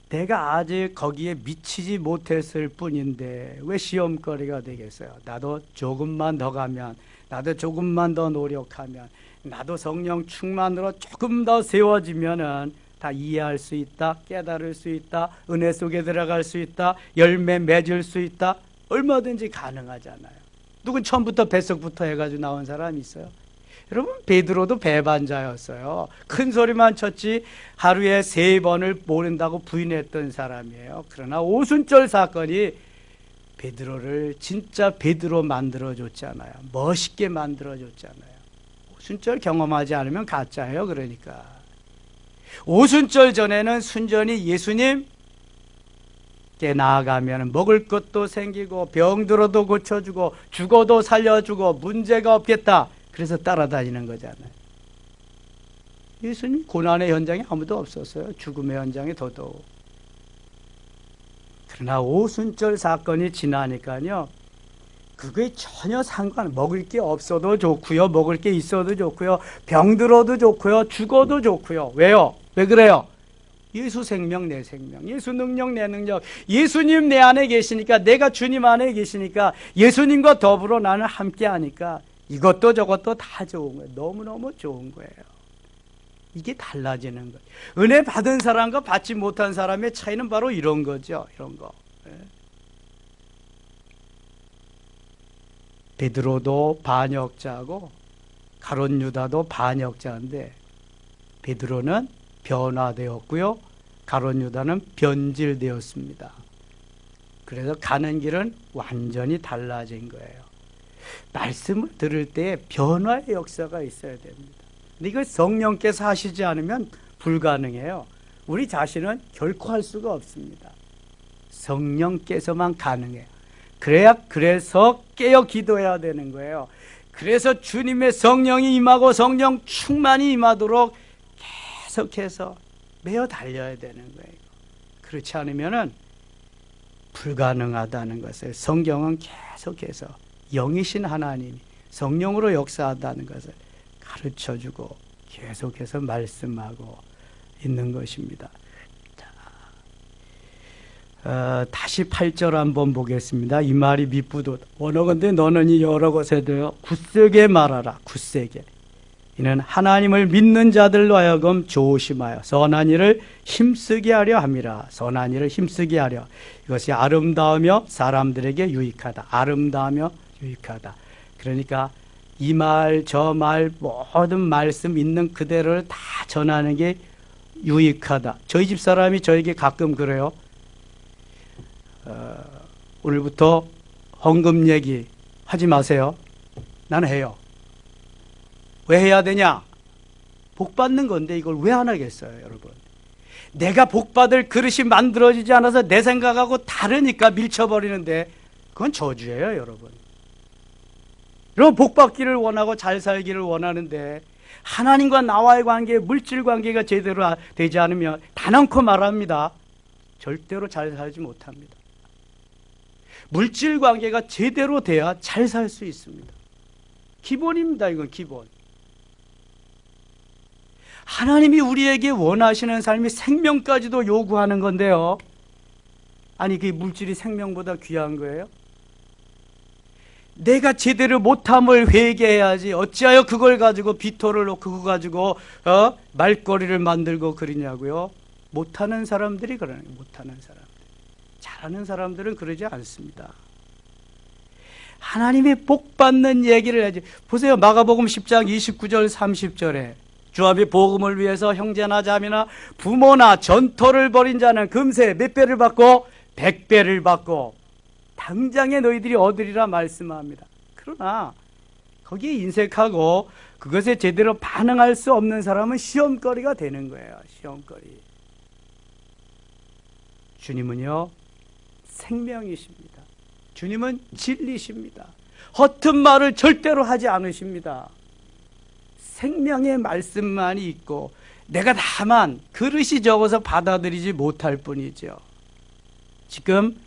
내가 아직 거기에 미치지 못했을 뿐인데 왜 시험거리가 되겠어요? 나도 조금만 더 가면, 나도 조금만 더 노력하면, 나도 성령 충만으로 조금 더 세워지면은 다 이해할 수 있다, 깨달을 수 있다, 은혜 속에 들어갈 수 있다, 열매 맺을 수 있다. 얼마든지 가능하잖아요. 누군 처음부터 뱃속부터 해가지고 나온 사람이 있어요? 여러분, 베드로도 배반자였어요. 큰 소리만 쳤지 하루에 3번을 모른다고 부인했던 사람이에요. 그러나 오순절 사건이 베드로를 진짜 베드로 만들어줬잖아요. 멋있게 만들어줬잖아요. 오순절 경험하지 않으면 가짜예요. 그러니까 오순절 전에는 순전히 예수님께 나아가면 먹을 것도 생기고 병들어도 고쳐주고 죽어도 살려주고 문제가 없겠다. 그래서 따라다니는 거잖아요. 예수님 고난의 현장에 아무도 없었어요. 죽음의 현장에 더더욱. 그러나 오순절 사건이 지나니까요, 그게 전혀 먹을 게 없어도 좋고요, 먹을 게 있어도 좋고요, 병들어도 좋고요, 죽어도 좋고요. 왜요? 왜 그래요? 예수 생명 내 생명, 예수 능력 내 능력, 예수님 내 안에 계시니까, 내가 주님 안에 계시니까, 예수님과 더불어 나는 함께 하니까 이것도 저것도 다 좋은 거예요. 너무너무 좋은 거예요. 이게 달라지는 거예요. 은혜 받은 사람과 받지 못한 사람의 차이는 바로 이런 거죠. 이런 거. 베드로도 반역자고 가룟 유다도 반역자인데 베드로는 변화되었고요, 가룟 유다는 변질되었습니다. 그래서 가는 길은 완전히 달라진 거예요. 말씀을 들을 때 변화의 역사가 있어야 됩니다. 근데 이걸 성령께서 하시지 않으면 불가능해요. 우리 자신은 결코 할 수가 없습니다. 성령께서만 가능해요. 그래서 깨어 기도해야 되는 거예요. 그래서 주님의 성령이 임하고 성령 충만이 임하도록 계속해서 매어 달려야 되는 거예요. 그렇지 않으면은 불가능하다는 것을 성경은 계속해서 영이신 하나님이 성령으로 역사한다는 것을 가르쳐주고 계속해서 말씀하고 있는 것입니다. 다시 8절 한번 보겠습니다. 이 말이 미쁘도 원어건대 너는 이 여러 곳에 대어 굳세게 말하라. 굳세게. 이는 하나님을 믿는 자들로 하여금 조심하여 선한 일을 힘쓰게 하려 함이라. 선한 일을 힘쓰게 하려. 이것이 아름다우며 사람들에게 유익하다. 아름다우며 유익하다. 그러니까 이 말 저 말 모든 말씀 있는 그대로를 다 전하는 게 유익하다. 저희 집 사람이 저에게 가끔 그래요. 오늘부터 헌금 얘기 하지 마세요. 나는 해요. 왜 해야 되냐? 복 받는 건데 이걸 왜 안 하겠어요, 여러분? 내가 복 받을 그릇이 만들어지지 않아서 내 생각하고 다르니까 밀쳐버리는데 그건 저주예요, 여러분. 여러분, 복 받기를 원하고 잘 살기를 원하는데 하나님과 나와의 관계, 물질 관계가 제대로 되지 않으면 단언코 말합니다. 절대로 잘 살지 못합니다. 물질 관계가 제대로 돼야 잘 살 수 있습니다. 기본입니다. 이건 기본. 하나님이 우리에게 원하시는 삶이 생명까지도 요구하는 건데요. 아니, 그 물질이 생명보다 귀한 거예요? 내가 제대로 못함을 회개해야지 어찌하여 그걸 가지고 비토를 놓고 그거 가지고 말거리를 만들고 그러냐고요. 못하는 사람들이 그러는 거예요. 못하는 사람들. 잘하는 사람들은 그러지 않습니다. 하나님이 복 받는 얘기를 해야지. 보세요. 마가복음 10장 29절 30절에 주합이 복음을 위해서 형제나 자매나 부모나 전토를 벌인 자는 금세 몇 배를 받고 100배를 받고 당장에 너희들이 얻으리라 말씀합니다. 그러나 거기에 인색하고 그것에 제대로 반응할 수 없는 사람은 시험거리가 되는 거예요. 시험거리. 주님은요, 생명이십니다. 주님은 진리십니다. 허튼 말을 절대로 하지 않으십니다. 생명의 말씀만이 있고 내가 다만 그릇이 적어서 받아들이지 못할 뿐이죠. 지금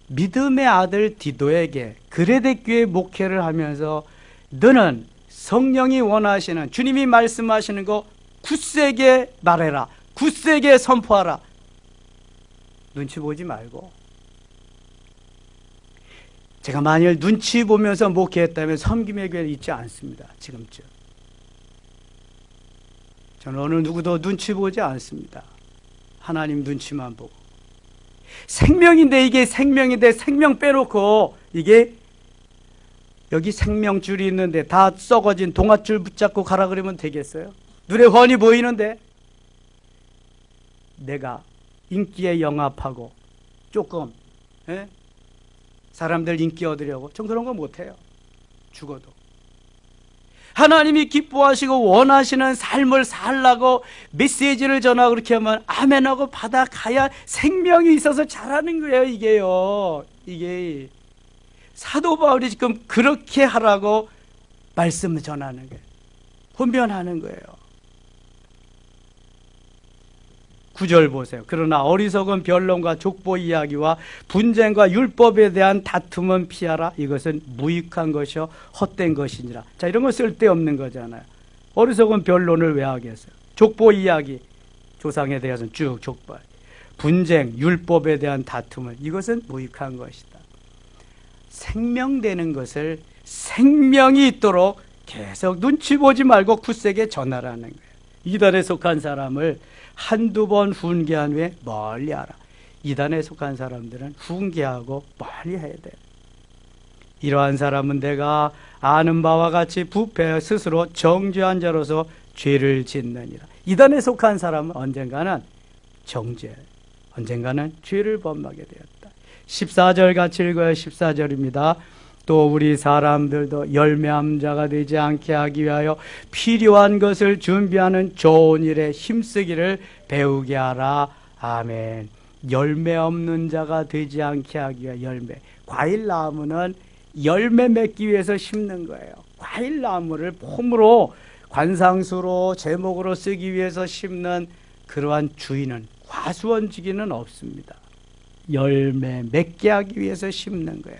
믿음의 아들 디도에게 그레데교회 목회를 하면서 너는 성령이 원하시는, 주님이 말씀하시는 거 굳세게 말해라, 굳세게 선포하라. 눈치 보지 말고. 제가 만일 눈치 보면서 목회했다면 섬김의 교회는 있지 않습니다. 지금쯤. 저는 어느 누구도 눈치 보지 않습니다. 하나님 눈치만 보고. 생명인데, 이게 생명인데 생명 빼놓고 이게 여기 생명줄이 있는데 다 썩어진 동아줄 붙잡고 가라 그러면 되겠어요? 눈에 훤히 보이는데. 내가 인기에 영합하고 조금 사람들 인기 얻으려고 전 그런 거 못해요. 죽어도. 하나님이 기뻐하시고 원하시는 삶을 살라고 메시지를 전하고 그렇게 하면 아멘하고 받아가야 생명이 있어서 잘하는 거예요. 이게 사도 바울이 지금 그렇게 하라고 말씀을 전하는 거예요. 훈변하는 거예요. 9절 보세요. 그러나 어리석은 변론과 족보 이야기와 분쟁과 율법에 대한 다툼은 피하라. 이것은 무익한 것이요 헛된 것이니라. 자, 이런 거 쓸데없는 거잖아요. 어리석은 변론을 왜 하겠어요? 족보 이야기, 조상에 대해서는 쭉 족보. 분쟁, 율법에 대한 다툼은 이것은 무익한 것이다. 생명되는 것을 생명이 있도록 계속 눈치 보지 말고 굳세게 전하라는 거예요. 이단에 속한 사람을 한두 번 훈계한 후에 멀리 하라. 이단에 속한 사람들은 훈계하고 멀리 해야 돼요. 이러한 사람은 내가 아는 바와 같이 부패 스스로 정죄한 자로서 죄를 짓느니라. 이단에 속한 사람은 언젠가는 언젠가는 죄를 범하게 되었다. 14절 같이 읽어요. 14절입니다. 또 우리 사람들도 열매암 자가 되지 않게 하기 위하여 필요한 것을 준비하는 좋은 일에 힘쓰기를 배우게 하라. 아멘. 열매 없는 자가 되지 않게 하기 위하여 열매. 과일나무는 열매 맺기 위해서 심는 거예요. 과일나무를 폼으로 관상수로 제목으로 쓰기 위해서 심는 그러한 주인은 과수원지기는 없습니다. 열매 맺게 하기 위해서 심는 거예요.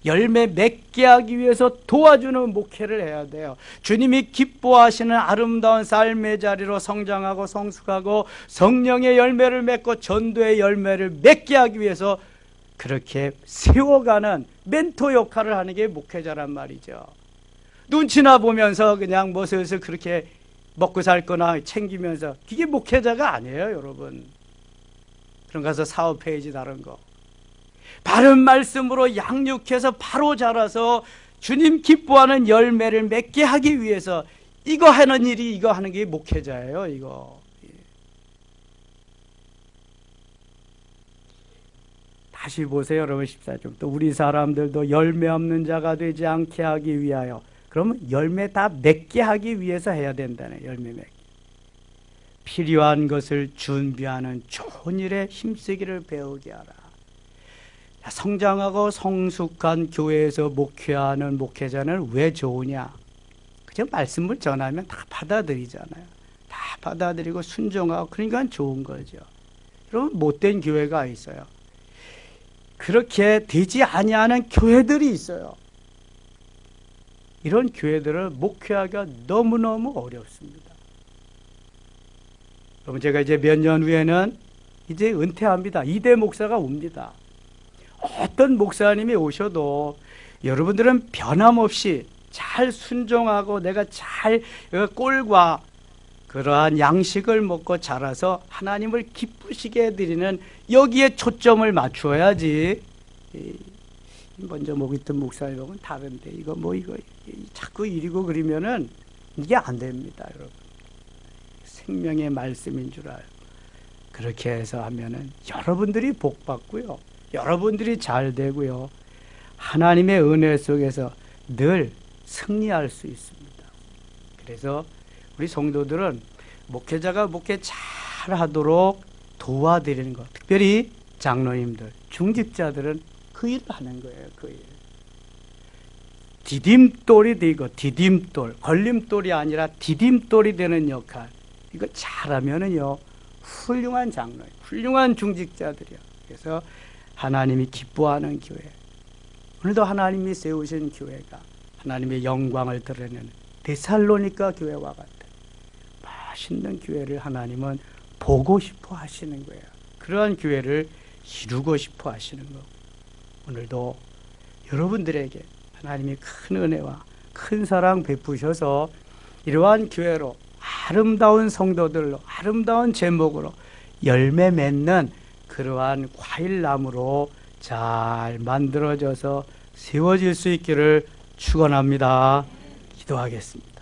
열매 맺게 하기 위해서 도와주는 목회를 해야 돼요. 주님이 기뻐하시는 아름다운 삶의 자리로 성장하고 성숙하고 성령의 열매를 맺고 전도의 열매를 맺게 하기 위해서 그렇게 세워가는 멘토 역할을 하는 게 목회자란 말이죠. 눈치나 보면서 그냥 뭐 슬슬 그렇게 먹고 살 거나 챙기면서, 그게 목회자가 아니에요, 여러분. 그런 가서 사업해야지 다른 거. 바른 말씀으로 양육해서 바로 자라서 주님 기뻐하는 열매를 맺게 하기 위해서 이거 하는 일이, 이거 하는 게 목회자예요. 이거. 다시 보세요, 여러분. 14절. 또 우리 사람들도 열매 없는 자가 되지 않게 하기 위하여. 그러면 열매 다 맺게 하기 위해서 해야 된다네. 열매 맺기. 필요한 것을 준비하는 좋은 일에 힘쓰기를 배우게 하라. 성장하고 성숙한 교회에서 목회하는 목회자는 왜 좋으냐? 그저 말씀을 전하면 다 받아들이잖아요. 다 받아들이고 순종하고, 그러니까 좋은 거죠. 여러분, 못된 교회가 있어요. 그렇게 되지 아니하는 교회들이 있어요. 이런 교회들을 목회하기가 너무너무 어렵습니다. 여러분, 제가 이제 몇 년 후에는 이제 은퇴합니다. 이대 목사가 옵니다. 어떤 목사님이 오셔도 여러분들은 변함없이 잘 순종하고 내가 잘 꼴과 그러한 양식을 먹고 자라서 하나님을 기쁘시게 해드리는 여기에 초점을 맞추어야지. 먼저 목 있던 목사님은 다른데 이거 자꾸 이리고 그러면은 이게 안 됩니다, 여러분. 생명의 말씀인 줄 알고 그렇게 해서 하면은 여러분들이 복 받고요, 여러분들이 잘 되고요, 하나님의 은혜 속에서 늘 승리할 수 있습니다. 그래서 우리 성도들은 목회자가 목회 잘 하도록 도와드리는 것, 특별히 장로님들, 중직자들은 그 일을 하는 거예요. 그 일. 디딤돌이 되고, 디딤돌, 걸림돌이 아니라 디딤돌이 되는 역할, 이거 잘하면은요 훌륭한 장로예요. 훌륭한 중직자들이요. 그래서 하나님이 기뻐하는 교회, 오늘도 하나님이 세우신 교회가 하나님의 영광을 드러내는 데살로니가 교회와 같은 맛있는 교회를 하나님은 보고 싶어 하시는 거예요. 그러한 교회를 이루고 싶어 하시는 거고, 오늘도 여러분들에게 하나님이 큰 은혜와 큰 사랑 베푸셔서 이러한 교회로 아름다운 성도들로, 아름다운 제목으로 열매 맺는 그러한 과일나무로 잘 만들어져서 세워질 수 있기를 축원합니다. 기도하겠습니다.